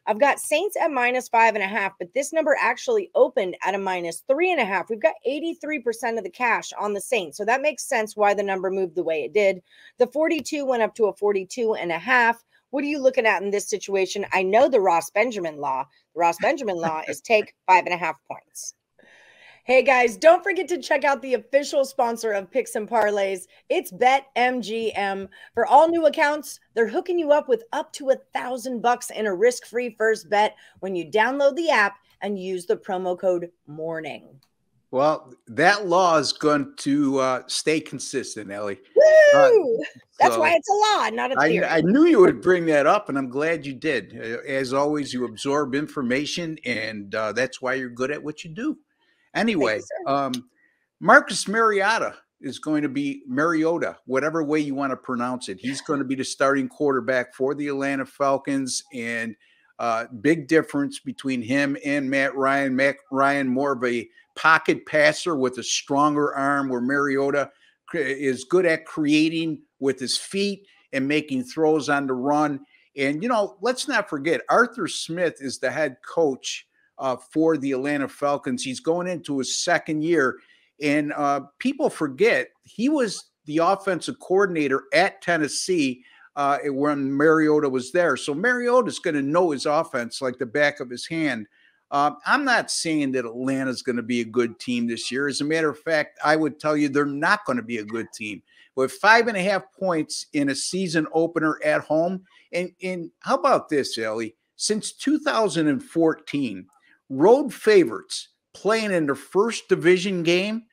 I've got Saints at -5.5, but this number actually opened at a -3.5. We've got 83% of the cash on the Saints. So that makes sense why the number moved the way it did. The 42 went up to a 42.5. What are you looking at in this situation? I know the Ross Benjamin law. The Ross Benjamin law is take 5.5 points. Hey guys, don't forget to check out the official sponsor of Picks and Parlays. It's BetMGM. For all new accounts, they're hooking you up with up to $1,000 in a risk-free first bet when you download the app and use the promo code MORNING. Well, that law is going to stay consistent, Ellie. Woo! That's why it's a law, not a theory. I knew you would bring that up, and I'm glad you did. As always, you absorb information, and that's why you're good at what you do. Anyway, Marcus Mariota is going to be Mariota, whatever way you want to pronounce it. He's going to be the starting quarterback for the Atlanta Falcons, and big difference between him and Matt Ryan. Matt Ryan, more of a pocket passer with a stronger arm, where Mariota is good at creating with his feet and making throws on the run. And, you know, let's not forget, Arthur Smith is the head coach for the Atlanta Falcons. He's going into his second year, and people forget he was the offensive coordinator at Tennessee when Mariota was there. So Mariota's going to know his offense like the back of his hand. I'm not saying that Atlanta's going to be a good team this year. As a matter of fact, I would tell you they're not going to be a good team. With 5.5 points in a season opener at home, and how about this, Ellie? Since 2014, road favorites playing in their first division game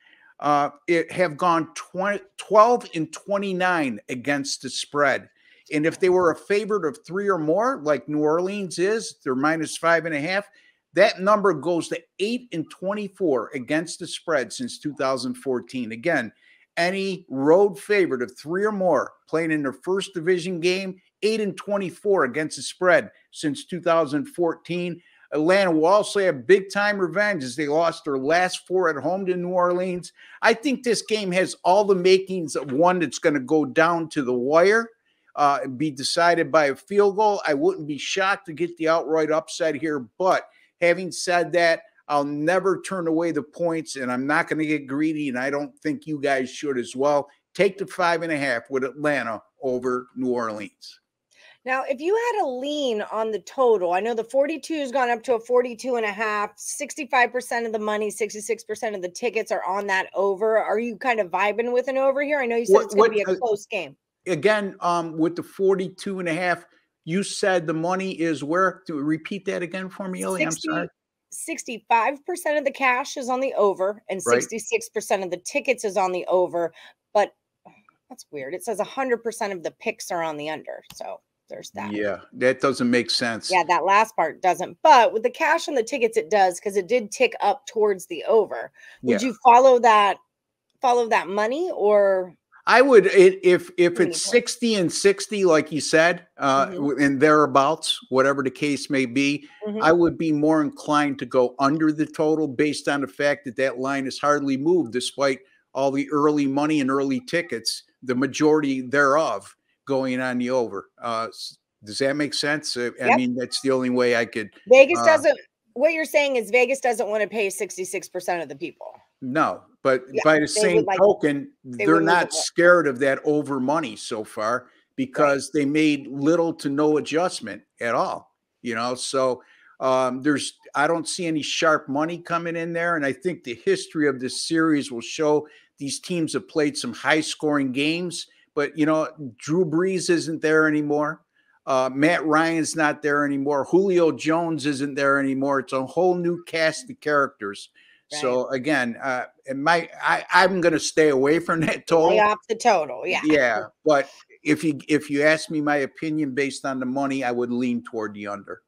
have gone 12-29 against the spread. And if they were a favorite of 3 or more, like New Orleans is, they're -5.5, that number goes to 8-24 against the spread since 2014. Again, any road favorite of 3 or more playing in their first division game, 8-24 against the spread since 2014. Atlanta will also have big-time revenge as they lost their last 4 at home to New Orleans. I think this game has all the makings of one that's going to go down to the wire, be decided by a field goal. I wouldn't be shocked to get the outright upset here, but having said that, I'll never turn away the points, and I'm not going to get greedy, and I don't think you guys should as well. Take the 5.5 with Atlanta over New Orleans. Now, if you had a lean on the total, I know the 42 has gone up to a 42.5, 65% of the money, 66% of the tickets are on that over. Are you kind of vibing with an over here? I know you said it's going to be a close game. Again, with the 42.5, you said the money is where? To repeat that again for me, Ellie? I'm sorry. 65% of the cash is on the over, and 66% of the tickets is on the over. But that's weird. It says 100% of the picks are on the under. So there's that. Yeah, that doesn't make sense. Yeah, that last part doesn't. But with the cash and the tickets, it does, because it did tick up towards the over. Would you follow that money, or? I would, if it's 60 and 60, like you said, and thereabouts, whatever the case may be, I would be more inclined to go under the total based on the fact that that line has hardly moved despite all the early money and early tickets, the majority thereof going on the over. Does that make sense? I mean, that's the only way I could. Vegas doesn't, what you're saying is Vegas doesn't want to pay 66% of the people. No, but by the same token, they're not scared of that over money so far, because they made little to no adjustment at all, you know? So I don't see any sharp money coming in there. And I think the history of this series will show these teams have played some high scoring games, but you know, Drew Brees isn't there anymore. Matt Ryan's not there anymore. Julio Jones isn't there anymore. It's a whole new cast of characters. Right. So again, I'm going to stay away from that total. Lay off the total, yeah. Yeah, but if you ask me my opinion based on the money, I would lean toward the under.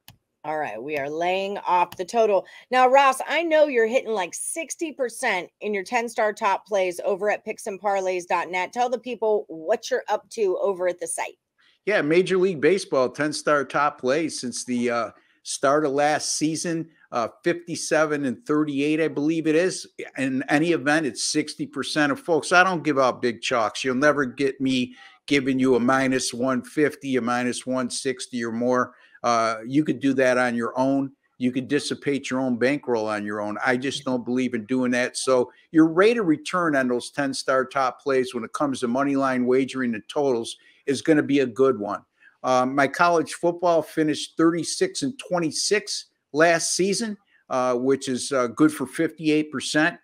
All right, we are laying off the total. Now, Ross, I know you're hitting like 60% in your 10-star top plays over at picksandparlays.net. Tell the people what you're up to over at the site. Yeah, Major League Baseball 10-star top plays since the start of last season. 57 and 38, I believe it is. In any event, it's 60% of folks. I don't give out big chalks. You'll never get me giving you a -150, a -160 or more. You could do that on your own. You could dissipate your own bankroll on your own. I just don't believe in doing that. So your rate of return on those 10-star top plays when it comes to money line wagering and totals is going to be a good one. My college football finished 36-26 last season, which is good for 58%.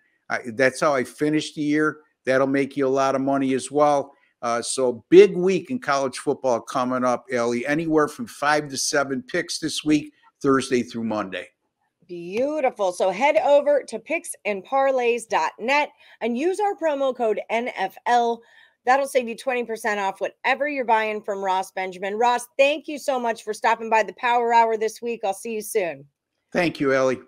That's how I finished the year. That'll make you a lot of money as well. So big week in college football coming up, Ellie. Anywhere from 5 to 7 picks this week, Thursday through Monday. Beautiful. So head over to picksandparlays.net and use our promo code NFL. That'll save you 20% off whatever you're buying from Ross Benjamin. Ross, thank you so much for stopping by the Power Hour this week. I'll see you soon. Thank you, Ellie.